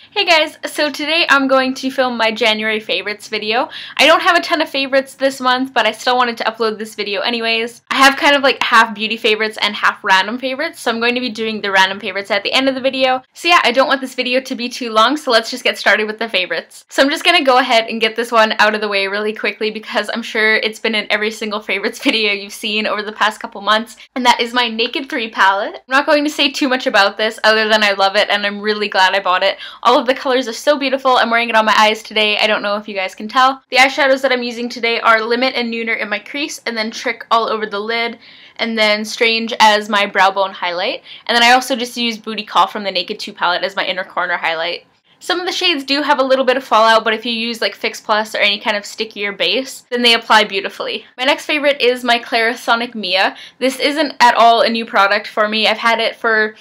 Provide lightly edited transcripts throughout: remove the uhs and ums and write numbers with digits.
Hey guys, so today I'm going to film my January favorites video. I don't have a ton of favorites this month, but I still wanted to upload this video anyways. I have kind of like half beauty favorites and half random favorites, so I'm going to be doing the random favorites at the end of the video. So yeah, I don't want this video to be too long, so let's just get started with the favorites. So I'm just gonna go ahead and get this one out of the way really quickly because I'm sure it's been in every single favorites video you've seen over the past couple months, and that is my Naked 3 palette. I'm not going to say too much about this other than I love it and I'm really glad I bought it. All of the colors are so beautiful. I'm wearing it on my eyes today. I don't know if you guys can tell. The eyeshadows that I'm using today are Limit and Nooner in my crease, and then Trick all over the lid, and then Strange as my brow bone highlight. And then I also just used Booty Call from the Naked 2 palette as my inner corner highlight. Some of the shades do have a little bit of fallout, but if you use like Fix Plus or any kind of stickier base, then they apply beautifully. My next favorite is my Clarisonic Mia. This isn't at all a new product for me. I've had it for,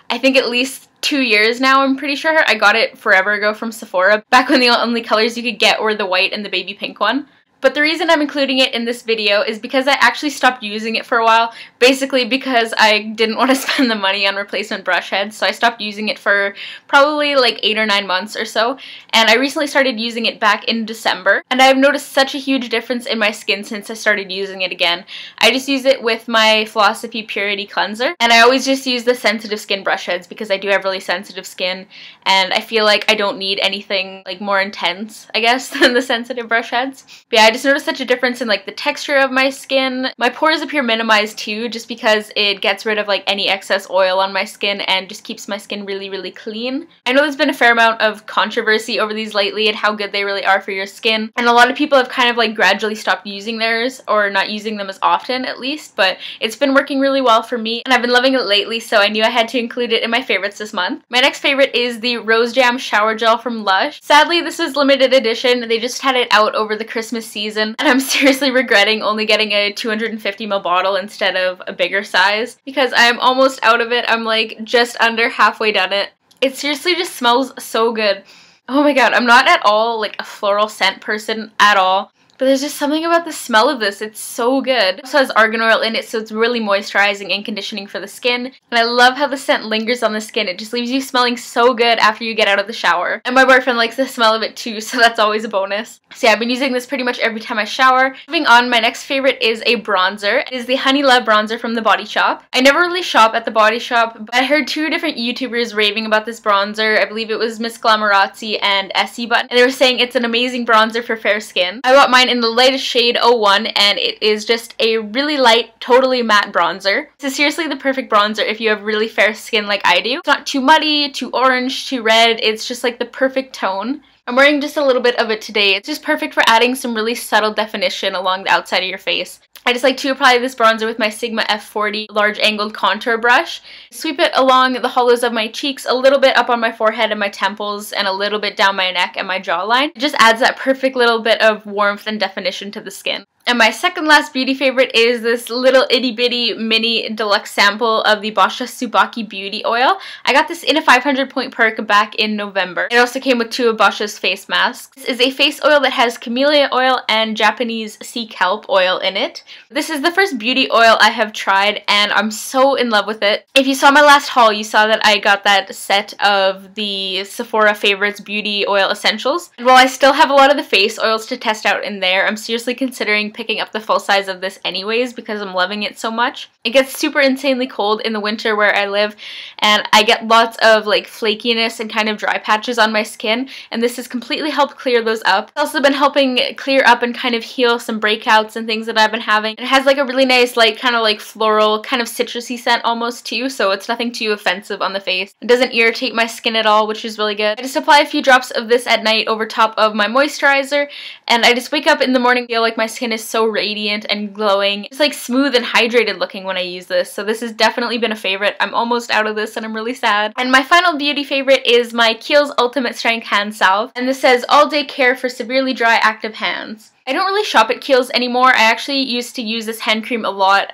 I think, at least 2 years now, I'm pretty sure. I got it forever ago from Sephora, back when the only colors you could get were the white and the baby pink one. But the reason I'm including it in this video is because I actually stopped using it for a while, basically because I didn't want to spend the money on replacement brush heads, so I stopped using it for probably like 8 or 9 months or so, and I recently started using it back in December, and I've noticed such a huge difference in my skin since I started using it again. I just use it with my Philosophy Purity Cleanser, and I always just use the sensitive skin brush heads because I do have really sensitive skin, and I feel like I don't need anything like more intense, I guess, than the sensitive brush heads. But yeah, I just noticed such a difference in like the texture of my skin. My pores appear minimized too, just because it gets rid of like any excess oil on my skin and just keeps my skin really clean. I know there's been a fair amount of controversy over these lately and how good they really are for your skin, and a lot of people have kind of like gradually stopped using theirs, or not using them as often at least, but it's been working really well for me and I've been loving it lately, so I knew I had to include it in my favorites this month. My next favorite is the Rose Jam Shower Gel from Lush. Sadly, this is limited edition. They just had it out over the Christmas season, and I'm seriously regretting only getting a 250ml bottle instead of a bigger size because I am almost out of it. I'm like just under halfway done it. It seriously just smells so good. Oh my god, I'm not at all like a floral scent person at all, but there's just something about the smell of this. It's so good. It also has argan oil in it, so it's really moisturizing and conditioning for the skin. And I love how the scent lingers on the skin. It just leaves you smelling so good after you get out of the shower. And my boyfriend likes the smell of it too, so that's always a bonus. So yeah, I've been using this pretty much every time I shower. Moving on, my next favorite is a bronzer. It is the Honey Love bronzer from The Body Shop. I never really shop at The Body Shop, but I heard 2 different YouTubers raving about this bronzer. I believe it was Miss Glamorazzi and Essie, and they were saying it's an amazing bronzer for fair skin. I bought mine in the lightest shade 01, and it is just a really light, totally matte bronzer. This is seriously the perfect bronzer if you have really fair skin like I do. It's not too muddy, too orange, too red. It's just like the perfect tone. I'm wearing just a little bit of it today. It's just perfect for adding some really subtle definition along the outside of your face. I just like to apply this bronzer with my Sigma F40 large angled contour brush. Sweep it along the hollows of my cheeks, a little bit up on my forehead and my temples, and a little bit down my neck and my jawline. It just adds that perfect little bit of warmth and definition to the skin. And my second last beauty favorite is this little itty bitty mini deluxe sample of the Boscia Tsubaki Beauty Oil. I got this in a 500 point perk back in November. It also came with 2 of Boscia's face masks. This is a face oil that has camellia oil and Japanese sea kelp oil in it. This is the first beauty oil I have tried and I'm so in love with it. If you saw my last haul, you saw that I got that set of the Sephora Favorites Beauty Oil Essentials. And while I still have a lot of the face oils to test out in there, I'm seriously considering picking up the full size of this anyways because I'm loving it so much. It gets super insanely cold in the winter where I live, and I get lots of like flakiness and kind of dry patches on my skin, and this has completely helped clear those up. It's also been helping clear up and kind of heal some breakouts and things that I've been having. It has like a really nice like kind of like floral kind of citrusy scent almost too, so it's nothing too offensive on the face. It doesn't irritate my skin at all, which is really good. I just apply a few drops of this at night over top of my moisturizer, and I just wake up in the morning, feel like my skin is so radiant and glowing. It's like smooth and hydrated looking when I use this, so this has definitely been a favorite. I'm almost out of this and I'm really sad. And my final beauty favorite is my Kiehl's Ultimate Strength Hand Salve, and this says all day care for severely dry active hands. I don't really shop at Kiehl's anymore. I actually used to use this hand cream a lot,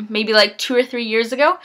maybe like 2 or 3 years ago.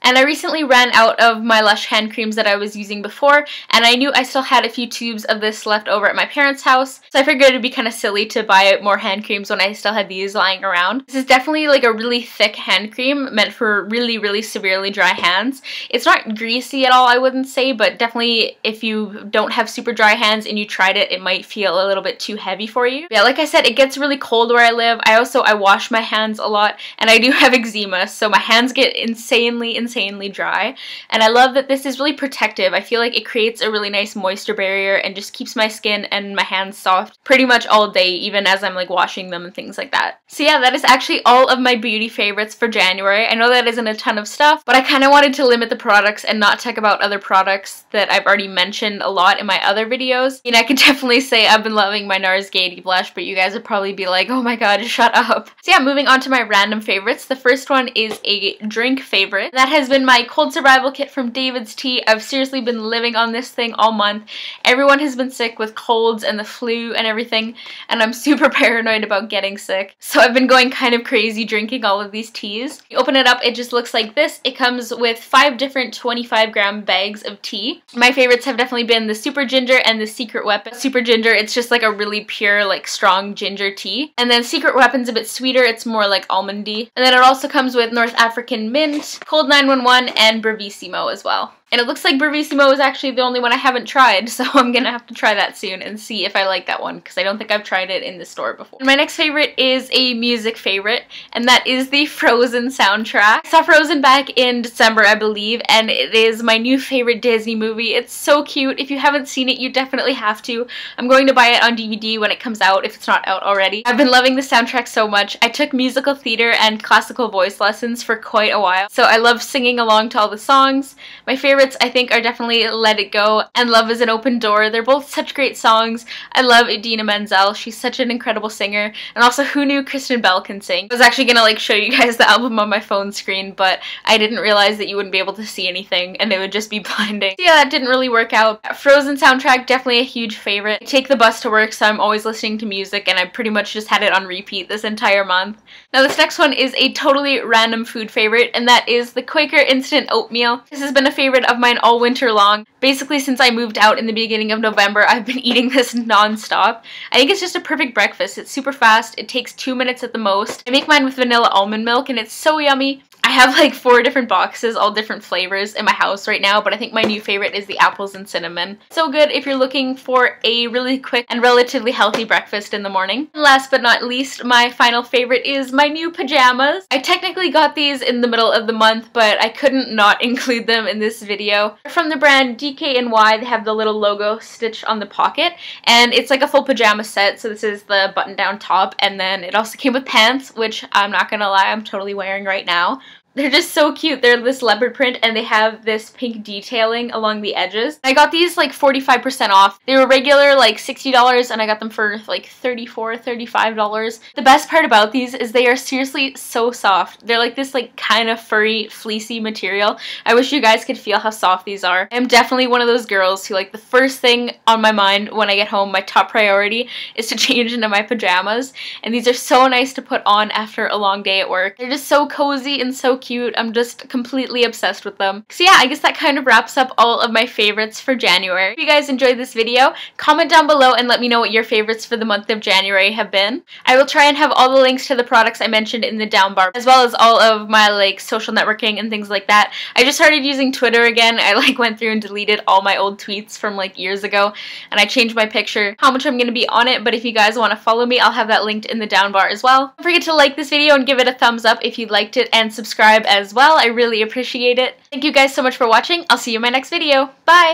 And I recently ran out of my Lush hand creams that I was using before, and I knew I still had a few tubes of this left over at my parents' house, so I figured it'd be kind of silly to buy more hand creams when I still had these lying around. This is definitely like a really thick hand cream meant for really severely dry hands. It's not greasy at all, I wouldn't say, but definitely if you don't have super dry hands and you tried it, it might feel a little bit too heavy for you. Yeah, like I said, it gets really cold where I live. I wash my hands a lot, and I do have eczema, so my hands get insanely dry, and I love that this is really protective. I feel like it creates a really nice moisture barrier and just keeps my skin and my hands soft pretty much all day, even as I'm like washing them and things like that. So yeah, that is actually all of my beauty favorites for January. I know that isn't a ton of stuff, but I kind of wanted to limit the products and not talk about other products that I've already mentioned a lot in my other videos. I mean, I could definitely say I've been loving my NARS Gaiety blush, but you guys would probably be like, oh my god, shut up. So yeah, moving on to my random favorites. The first one is a drink favorite. That has been my cold survival kit from David's Tea. I've seriously been living on this thing all month. Everyone has been sick with colds and the flu and everything, and I'm super paranoid about getting sick. So I've been going kind of crazy drinking all of these teas. You open it up, it just looks like this. It comes with 5 different 25-gram bags of tea. My favorites have definitely been the Super Ginger and the Secret Weapon. Super Ginger, it's just like a really pure, like strong ginger tea. And then Secret Weapon's a bit sweeter, it's more like almondy. And then it also comes with North African Mint, Cold 911, and Bravissimo as well. And it looks like Bravissimo is actually the only one I haven't tried, so I'm gonna have to try that soon and see if I like that one, because I don't think I've tried it in the store before. And my next favorite is a music favorite, and that is the Frozen soundtrack. I saw Frozen back in December, I believe, and it is my new favorite Disney movie. It's so cute. If you haven't seen it, you definitely have to. I'm going to buy it on DVD when it comes out, if it's not out already. I've been loving the soundtrack so much. I took musical theater and classical voice lessons for quite a while, so I love singing along to all the songs. My favorites, I think, are definitely Let It Go and Love is an Open Door. They're both such great songs. I love Idina Menzel. She's such an incredible singer. And also, who knew Kristen Bell can sing? I was actually gonna like show you guys the album on my phone screen, but I didn't realize that you wouldn't be able to see anything and it would just be blinding. So yeah, that didn't really work out. Frozen soundtrack, definitely a huge favorite. I take the bus to work, so I'm always listening to music, and I pretty much just had it on repeat this entire month. Now this next one is a totally random food favorite, and that is the Quaker Instant Oatmeal. This has been a favorite of mine all winter long. Basically, since I moved out in the beginning of November, I've been eating this non-stop. I think it's just a perfect breakfast. It's super fast. It takes 2 minutes at the most. I make mine with vanilla almond milk, and it's so yummy. I have like 4 different boxes, all different flavors in my house right now, but I think my new favorite is the apples and cinnamon. So good if you're looking for a really quick and relatively healthy breakfast in the morning. And last but not least, my final favorite is my new pajamas. I technically got these in the middle of the month, but I couldn't not include them in this video. They're from the brand DKNY. They have the little logo stitched on the pocket, and it's like a full pajama set. So this is the button-down top, and then it also came with pants, which I'm not gonna lie, I'm totally wearing right now. They're just so cute. They're this leopard print, and they have this pink detailing along the edges. I got these like 45% off. They were regular like $60, and I got them for like $34, $35. The best part about these is they are seriously so soft. They're like this like kind of furry, fleecy material. I wish you guys could feel how soft these are. I'm definitely one of those girls who like the first thing on my mind when I get home, my top priority is to change into my pajamas, and these are so nice to put on after a long day at work. They're just so cozy and so cute. I'm just completely obsessed with them. So yeah, I guess that kind of wraps up all of my favorites for January. If you guys enjoyed this video, comment down below and let me know what your favorites for the month of January have been. I will try and have all the links to the products I mentioned in the down bar, as well as all of my like social networking and things like that. I just started using Twitter again. I like went through and deleted all my old tweets from like years ago, and I changed my picture, how much I'm going to be on it, but if you guys want to follow me, I'll have that linked in the down bar as well. Don't forget to like this video and give it a thumbs up if you liked it, and subscribe as well. I really appreciate it. Thank you guys so much for watching. I'll see you in my next video. Bye!